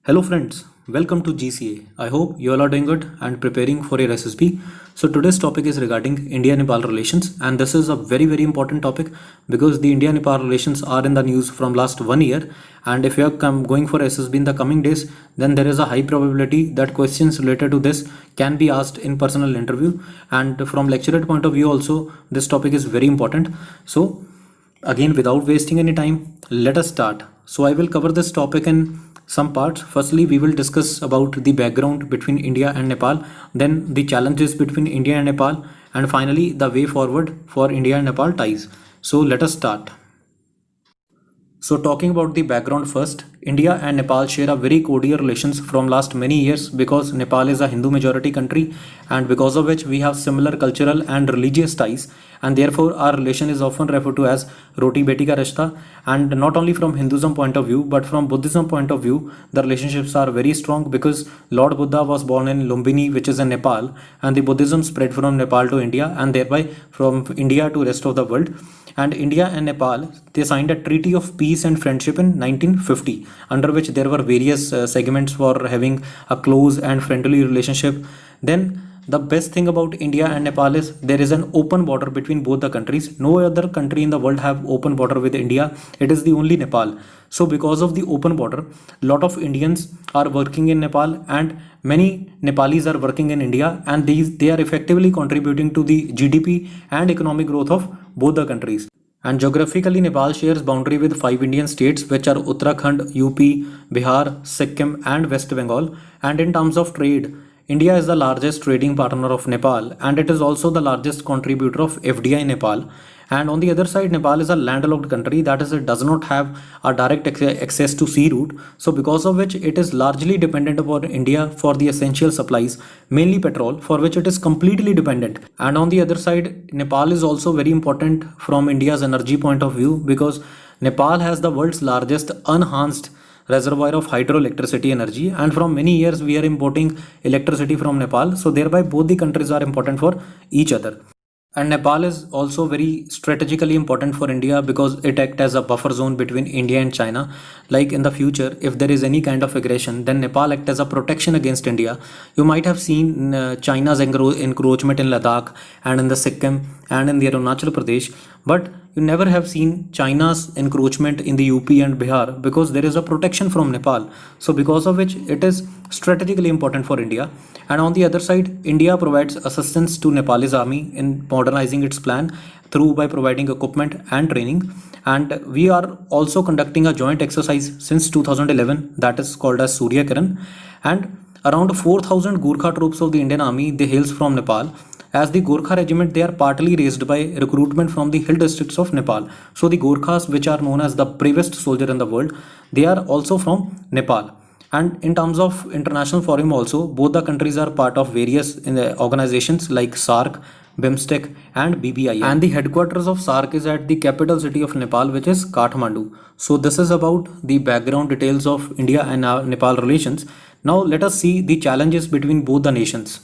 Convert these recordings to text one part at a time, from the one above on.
Hello friends, welcome to GCA. I hope you all are doing good and preparing for your SSB. So today's topic is regarding India-Nepal relations, and this is a very important topic because the India-Nepal relations are in the news from last 1 year, and if you are going for SSB in the coming days, then there is a high probability that questions related to this can be asked in personal interview, and from lecturer point of view also this topic is very important. So again, without wasting any time, let us start. So I will cover this topic in some parts. Firstly, we will discuss about the background between India and Nepal, then the challenges between India and Nepal, and finally the way forward for India and Nepal ties. So let us start. So talking about the background first, India and Nepal share a very cordial relations from last many years because Nepal is a Hindu majority country, and because of which we have similar cultural and religious ties, and therefore our relation is often referred to as Roti Beti Ka Rishta. And not only from Hinduism point of view but from Buddhism point of view, the relationships are very strong because Lord Buddha was born in Lumbini, which is in Nepal, and the Buddhism spread from Nepal to India and thereby from India to rest of the world. And India and Nepal, they signed a treaty of peace and friendship in 1950, under which there were various segments for having a close and friendly relationship. Then the best thing about India and Nepal is there is an open border between both the countries. No other country in the world have open border with India. It is the only Nepal. So because of the open border, lot of Indians are working in Nepal and many Nepalis are working in India, and they are effectively contributing to the GDP and economic growth of both the countries. And geographically, Nepal shares boundary with five Indian states, which are Uttarakhand, UP, Bihar, Sikkim, and West Bengal. And in terms of trade, India is the largest trading partner of Nepal, and it is also the largest contributor of FDI in Nepal. And on the other side, Nepal is a landlocked country, that is, it does not have a direct access to sea route. So because of which it is largely dependent upon India for the essential supplies, mainly petrol, for which it is completely dependent. And on the other side, Nepal is also very important from India's energy point of view because Nepal has the world's largest unharnessed reservoir of hydroelectricity energy, and from many years we are importing electricity from Nepal, so thereby both the countries are important for each other. And Nepal is also very strategically important for India because it acts as a buffer zone between India and China. Like in the future, if there is any kind of aggression, then Nepal acts as a protection against India. You might have seen China's encroachment in Ladakh and in the Sikkim and in the Arunachal Pradesh, but you never have seen China's encroachment in the UP and Bihar because there is a protection from Nepal. So because of which it is strategically important for India. And on the other side, India provides assistance to Nepalese army in modernizing its plan through by providing equipment and training. And we are also conducting a joint exercise since 2011 that is called as Surya Kiran. And around 4,000 Gurkha troops of the Indian army, they hails from Nepal. As the Gorkha regiment, they are partly raised by recruitment from the hill districts of Nepal. So the Gorkhas, which are known as the bravest soldier in the world, they are also from Nepal. And in terms of international forum also, both the countries are part of various organizations like SAARC, BIMSTEC and BBI. And the headquarters of SAARC is at the capital city of Nepal, which is Kathmandu. So this is about the background details of India and Nepal relations. Now let us see the challenges between both the nations.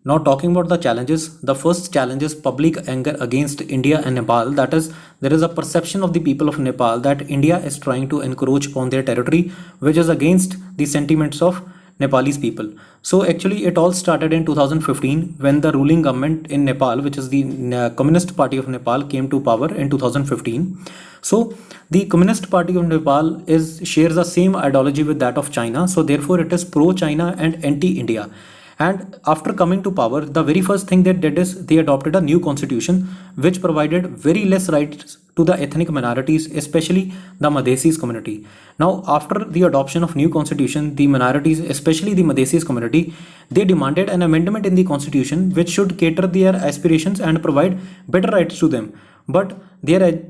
Now talking about the challenges, the first challenge is public anger against India and Nepal. That is, there is a perception of the people of Nepal that India is trying to encroach upon their territory, which is against the sentiments of Nepalese people. So actually it all started in 2015 when the ruling government in Nepal, which is the Communist Party of Nepal, came to power in 2015. So the Communist Party of Nepal shares the same ideology with that of China. So therefore it is pro-China and anti-India. And after coming to power, the very first thing they did is they adopted a new constitution which provided very less rights to the ethnic minorities, especially the Madhesis community. Now, after the adoption of new constitution, the minorities, especially the Madhesis community, they demanded an amendment in the constitution which should cater their aspirations and provide better rights to them. But their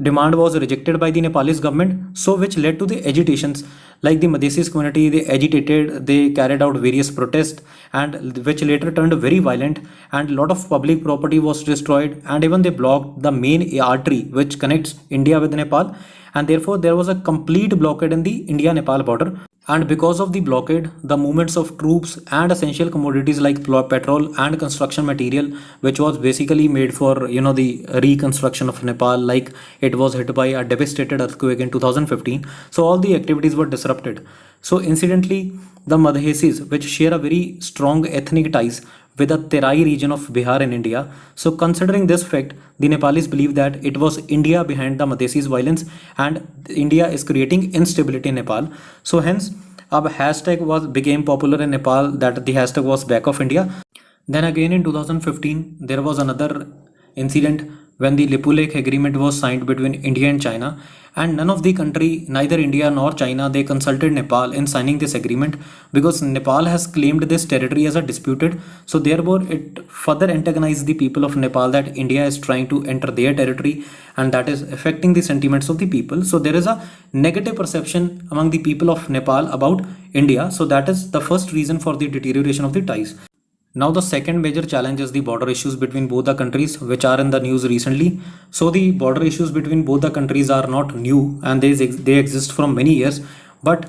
demand was rejected by the Nepalese government, so which led to the agitations. Like the Madhesis community, they agitated, they carried out various protests, and which later turned very violent, and a lot of public property was destroyed, and even they blocked the main artery which connects India with Nepal, and therefore there was a complete blockade in the India-Nepal border. And because of the blockade, the movements of troops and essential commodities like petrol and construction material, which was basically made for the reconstruction of Nepal, like it was hit by a devastated earthquake in 2015. So all the activities were disrupted. So incidentally, the Madhesis, which share a very strong ethnic ties with the Terai region of Bihar in India. So considering this fact, the Nepalis believe that it was India behind the Madhesis violence and India is creating instability in Nepal. So hence a hashtag was became popular in Nepal, that the hashtag was back of India. Then again in 2015 there was another incident when the Lipulekh agreement was signed between India and China, and none of the country, neither India nor China, they consulted Nepal in signing this agreement because Nepal has claimed this territory as a disputed. So therefore it further antagonized the people of Nepal that India is trying to enter their territory, and that is affecting the sentiments of the people. So there is a negative perception among the people of Nepal about India. So that is the first reason for the deterioration of the ties. Now the second major challenge is the border issues between both the countries, which are in the news recently. So the border issues between both the countries are not new, and they exist from many years, but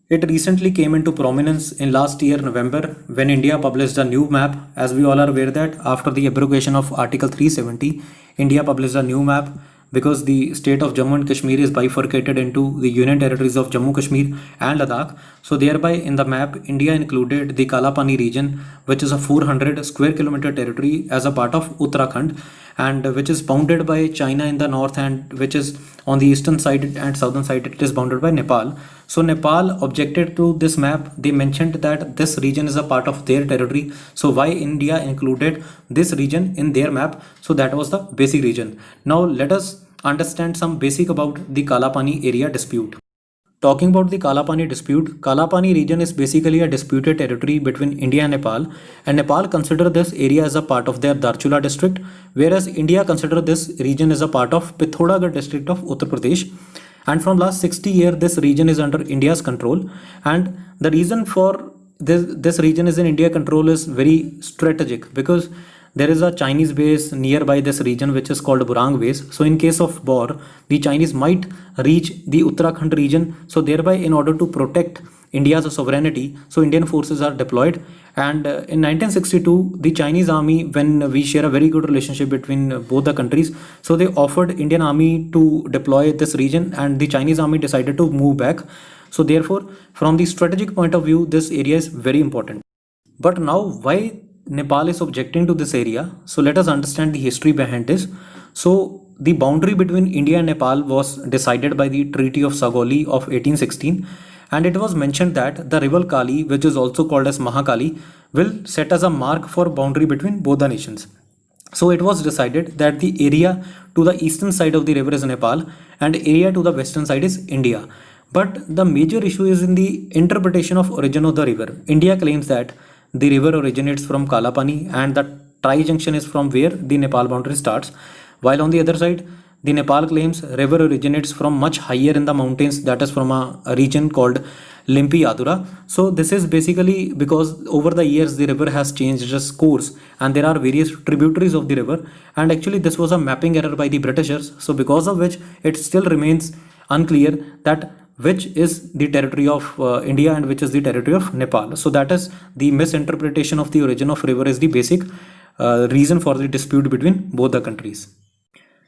it recently came into prominence in last year November when India published a new map. As we all are aware that after the abrogation of Article 370, India published a new map because the state of Jammu and Kashmir is bifurcated into the union territories of Jammu Kashmir and Ladakh. So thereby in the map India included the Kalapani region, which is a 400 square kilometer territory as a part of Uttarakhand, and which is bounded by China in the north, and which is on the eastern side and southern side it is bounded by Nepal. So Nepal objected to this map. They mentioned that this region is a part of their territory, so why India included this region in their map? So that was the basic region. Now let us understand some basic about the Kalapani area dispute. Talking about the Kalapani dispute, Kalapani region is basically a disputed territory between India and Nepal consider this area as a part of their Darchula district, whereas India consider this region as a part of Pithoragarh district of Uttar Pradesh. And from last 60 years, this region is under India's control, and the reason for this region is in India control is very strategic because there is a Chinese base nearby this region which is called Burang base. So in case of war, the Chinese might reach the Uttarakhand region. So thereby in order to protect India's sovereignty, so Indian forces are deployed. And in 1962, the Chinese army, when we share a very good relationship between both the countries, so they offered Indian army to deploy this region, and the Chinese army decided to move back. So therefore, from the strategic point of view, this area is very important. But now why Nepal is objecting to this area? So let us understand the history behind this. So the boundary between India and Nepal was decided by the Treaty of Sagoli of 1816, and it was mentioned that the river Kali, which is also called as Mahakali, will set as a mark for boundary between both the nations. So it was decided that the area to the eastern side of the river is Nepal and area to the western side is India. But the major issue is in the interpretation of origin of the river. India claims that the river originates from Kalapani and the tri-junction is from where the Nepal boundary starts, while on the other side the Nepal claims river originates from much higher in the mountains, that is from a region called Limpi Adura. So this is basically because over the years the river has changed its course and there are various tributaries of the river, and actually this was a mapping error by the Britishers, so because of which it still remains unclear that which is the territory of India and which is the territory of Nepal. So that is the misinterpretation of the origin of river is the basic reason for the dispute between both the countries.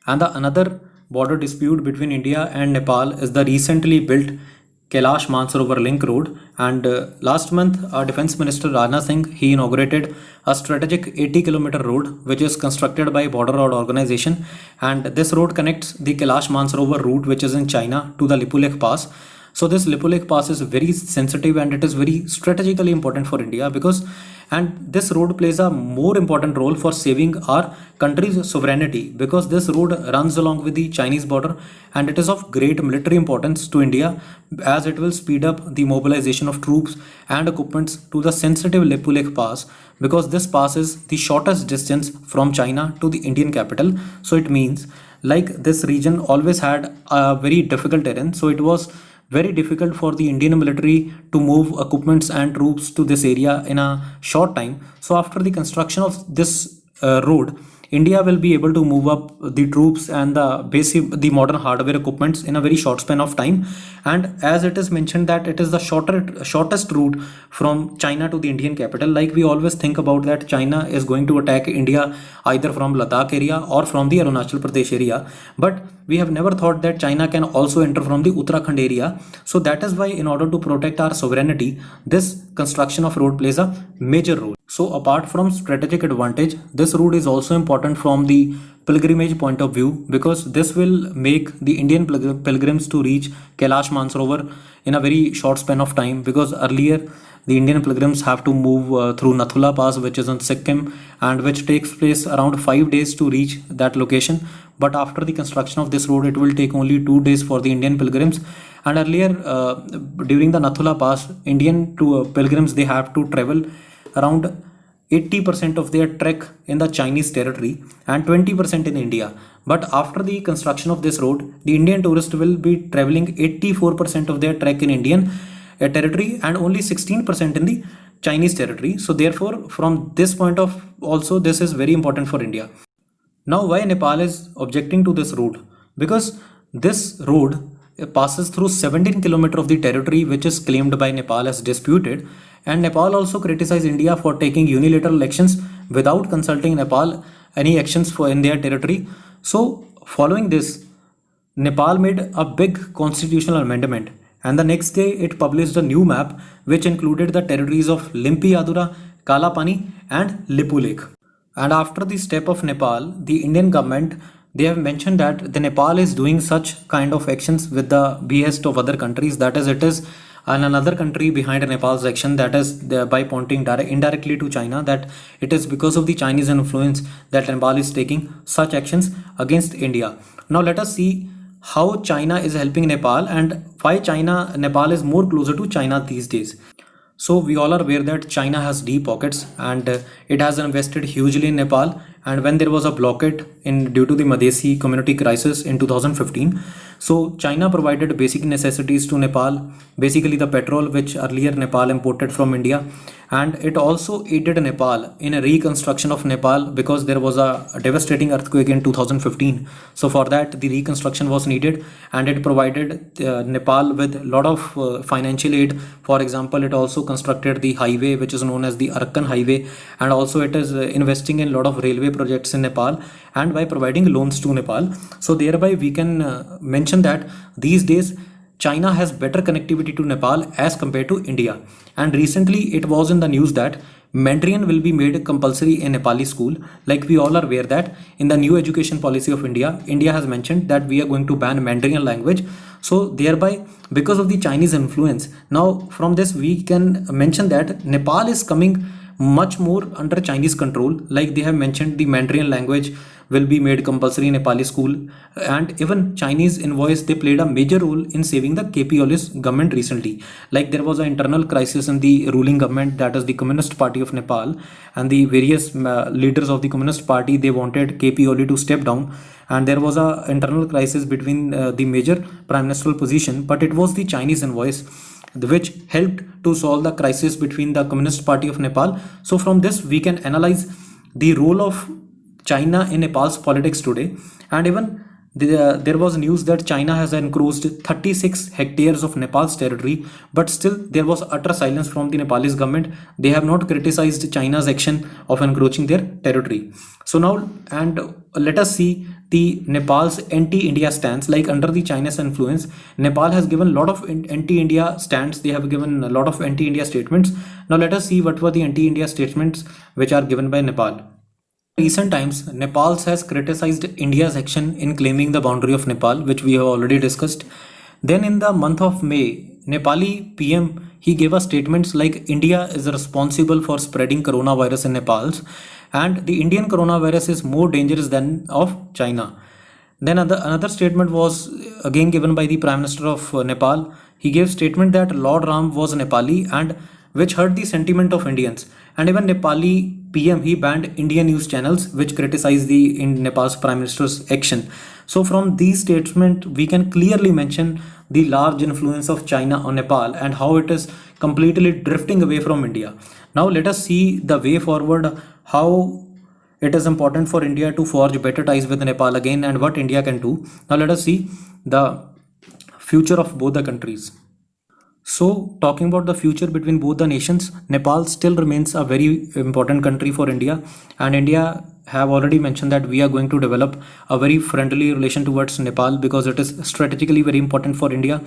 And the another border dispute between India and Nepal is the recently built Kailash Mansarovar Link Road. And last month, our Defense Minister Rajnath Singh, he inaugurated a strategic 80-kilometer road which is constructed by Border Road Organization. And this road connects the Kailash Mansarovar route, which is in China, to the Lipulekh Pass. So this Lipulekh Pass is very sensitive and it is very strategically important for India because, and this road plays a more important role for saving our country's sovereignty because this road runs along with the Chinese border and it is of great military importance to India as it will speed up the mobilization of troops and equipments to the sensitive Lipulekh Pass because this pass is the shortest distance from China to the Indian capital. So it means like this region always had a very difficult terrain, so it was very difficult for the Indian military to move equipments and troops to this area in a short time. So after the construction of this road, India will be able to move up the troops and the modern hardware equipments in a very short span of time. And as it is mentioned that it is the shortest route from China to the Indian capital. Like we always think about that China is going to attack India either from Ladakh area or from the Arunachal Pradesh area, but we have never thought that China can also enter from the Uttarakhand area. So that is why, in order to protect our sovereignty, this construction of road plays a major role. So apart from strategic advantage, this route is also important from the pilgrimage point of view, because this will make the Indian pilgrims to reach Kailash Mansarovar in a very short span of time, because earlier the Indian pilgrims have to move through Nathula Pass, which is in Sikkim, and which takes place around 5 days to reach that location. But after the construction of this road, it will take only 2 days for the Indian pilgrims. And earlier, during the Nathula Pass, Indian pilgrims, they have to travel around 80% of their trek in the Chinese territory and 20% in India. But after the construction of this road, the Indian tourist will be traveling 84% of their trek in Indian territory and only 16% in the Chinese territory. So therefore, from this point of also, this is very important for India. Now, why Nepal is objecting to this road? Because this road passes through 17 kilometers of the territory which is claimed by Nepal as disputed, and Nepal also criticized India for taking unilateral actions without consulting Nepal any actions for in their territory. So following this, Nepal made a big constitutional amendment, and the next day it published a new map which included the territories of Limpi Adura, Kalapani and Lipu Lake. And after the step of Nepal, the Indian government, they have mentioned that the Nepal is doing such kind of actions with the behest of other countries, that is, it is another country behind Nepal's action, that is by pointing indirectly to China, that it is because of the Chinese influence that Nepal is taking such actions against India. Now let us see how China is helping Nepal and why Nepal is more closer to China these days. So we all are aware that China has deep pockets, and it has invested hugely in Nepal. And when there was a blockade due to the Madhesi community crisis in 2015, so China provided basic necessities to Nepal, basically the petrol which earlier Nepal imported from India, and it also aided Nepal in a reconstruction of Nepal because there was a devastating earthquake in 2015. So for that, the reconstruction was needed, and it provided Nepal with a lot of financial aid. For example, it also constructed the highway which is known as the Arakan Highway, and also it is investing in a lot of railway projects in Nepal and by providing loans to Nepal. So thereby we can mention that these days China has better connectivity to Nepal as compared to India. And recently it was in the news that Mandarin will be made compulsory in Nepali school. Like we all are aware that in the new education policy of India, India has mentioned that we are going to ban Mandarin language. So thereby, because of the Chinese influence, now from this we can mention that Nepal is coming much more under Chinese control. Like they have mentioned, the Mandarin language will be made compulsory in Nepali school, and even Chinese envoys, they played a major role in saving the KP Oli's government recently. Like there was an internal crisis in the ruling government, that is the Communist Party of Nepal, and the various leaders of the Communist Party, they wanted KP Oli to step down, and there was a internal crisis between the major prime ministerial position, but it was the Chinese envoys which helped to solve the crisis between the Communist Party of Nepal. So from this we can analyze the role of China in Nepal's politics today. And even there was news that China has encroached 36 hectares of Nepal's territory, but still there was utter silence from the Nepalese government. They have not criticized China's action of encroaching their territory. So now, and let us see the Nepal's anti-India stance. Like under the Chinese influence, Nepal has given a lot of anti-India stance. They have given a lot of anti-India statements. Now let us see what were the anti-India statements which are given by Nepal. Recent times, Nepal has criticized India's action in claiming the boundary of Nepal, which we have already discussed. Then in the month of May, Nepali PM, he gave us statements like India is responsible for spreading coronavirus in Nepal, and the Indian coronavirus is more dangerous than of China. Then another statement was again given by the Prime Minister of Nepal. He gave statement that Lord Ram was Nepali, and which hurt the sentiment of Indians. And even Nepali PM, he banned Indian news channels which criticized the in Nepal's Prime Minister's action. So from these statements we can clearly mention the large influence of China on Nepal and how it is completely drifting away from India. Now let us see the way forward, how it is important for India to forge better ties with Nepal again, and what India can do. Now let us see the future of both the countries. So, talking about the future between both the nations, Nepal still remains a very important country for India, and India have already mentioned that we are going to develop a very friendly relation towards Nepal because it is strategically very important for India.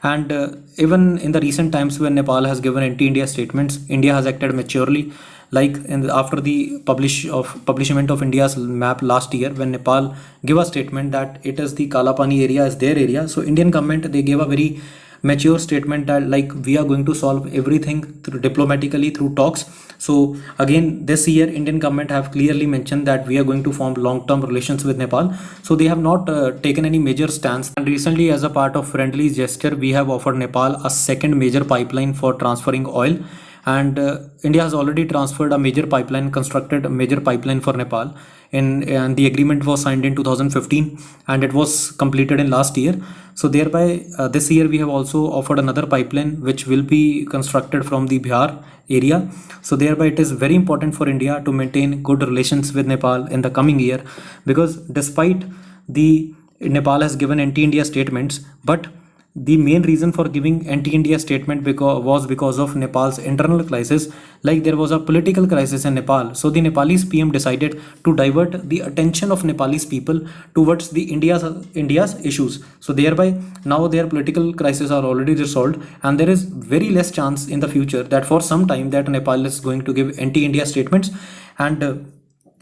And even in the recent times when Nepal has given anti-India statements, India has acted maturely. Like after the publishment of India's map last year, when Nepal gave a statement that it is the Kalapani area is their area, so Indian government they gave a very mature statement that like we are going to solve everything through diplomatically through talks. So again this year Indian government have clearly mentioned that we are going to form long-term relations with Nepal. So they have not taken any major stance, and recently as a part of friendly gesture we have offered Nepal a second major pipeline for transferring oil. And India has already transferred a major pipeline, constructed a major pipeline for Nepal, and the agreement was signed in 2015 and it was completed in last year. So thereby this year we have also offered another pipeline which will be constructed from the Bihar area. So thereby it is very important for India to maintain good relations with Nepal in the coming year, because despite the Nepal has given anti-India statements, but the main reason for giving anti-India statement was because of Nepal's internal crisis. Like there was a political crisis in Nepal, so the Nepalese PM decided to divert the attention of Nepalese people towards the India's issues. So thereby now their political crises are already resolved, and there is very less chance in the future that for some time that Nepal is going to give anti-India statements. And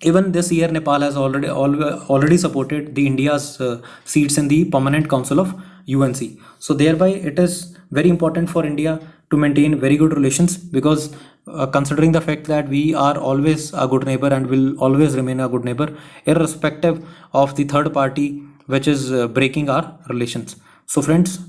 even this year Nepal has already supported the India's seats in the permanent council of UNC. So thereby it is very important for India to maintain very good relations, because considering the fact that we are always a good neighbor and will always remain a good neighbor irrespective of the third party which is breaking our relations. So friends,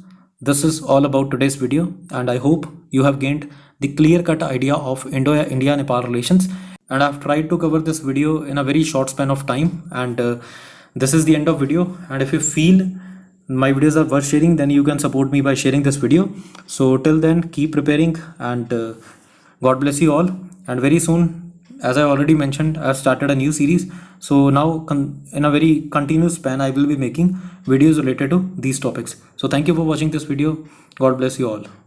this is all about today's video, and I hope you have gained the clear-cut idea of India-Nepal relations. And I've tried to cover this video in a very short span of time, and this is the end of video. And if you feel my videos are worth sharing, then you can support me by sharing this video. So till then, keep preparing, and God bless you all. And very soon, as I already mentioned, I've started a new series. So now in a very continuous span I will be making videos related to these topics. So thank you for watching this video. God bless you all.